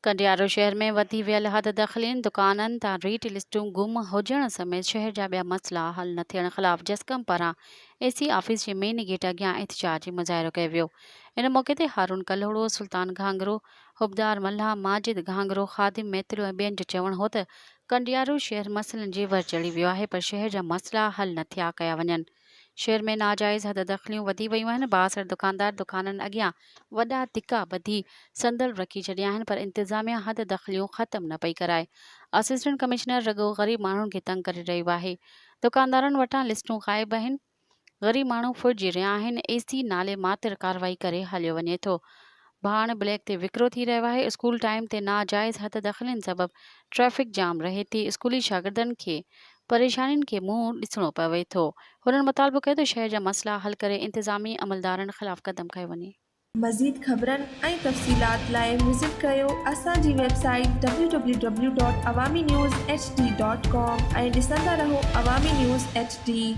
कंडियारो शहर में वधी वियल हद दख़लीन दुकाननि तां रीट लिस्टूं गुम हुजण समेत शहर जा ॿिया मसला हल न थियण ख़िलाफ़ जस्कम पारां AC ऑफिस जे मेन गेट अॻियां एहतिजाजी मुज़ाहिरो कयो वियो। इन मौक़े ते हारून कल्होड़ो, सुल्तान घांगरो, हुबदार मल्हा, माजिद घांगरो, ख़ादिम मैत्रियो ऐं ॿियनि जो चवणु हो त कंडियारो शहर मसइलनि जे वर चढ़ी वियो आहे, पर शहर जा मसला हल न थिया कया वञनि। शहर में नाजाइज़ हद दख़लियूं वधी वियूं आहिनि। 62 दुकानदार दुकाननि अॻियां वॾा धिका ॿधी संदल रखी छॾिया आहिनि, पर इंतिज़ामिया हद दख़लियूं ख़त्म न पई कराए। असिस्टेंट कमिश्नर रुॻो ग़रीब माण्हुनि खे तंग करे रहियो आहे। दुकानदारनि वटां लिस्टूं ग़ाइब आहिनि, ग़रीब माण्हू फुरिजी रहिया आहिनि। AC नाले मातिर कार्रवाई करे हलियो वञे थो। भाण ब्लैक ते विकिरो थी रहियो आहे। स्कूल टाइम ते नाजाइज़ हद दख़लनि सबबि ट्रैफ़िक जाम रहे थी। स्कूली शागिर्दनि खे परेशानियुनि खे मुंहुं ॾिसणो पवे थो। हुननि मुतालबो कयो त शहर जा मसला हल करे इंतिज़ामी अमलदारनि ख़िलाफ़ क़दम खंयो वञे। मज़ीद ख़बरनि ऐं तफ़सीलात लाइ विज़िट कयो असांजी वेबसाइट www.awamiNewsHD.com ऐं ॾिसंदा रहो अवामी न्यूज़ HD।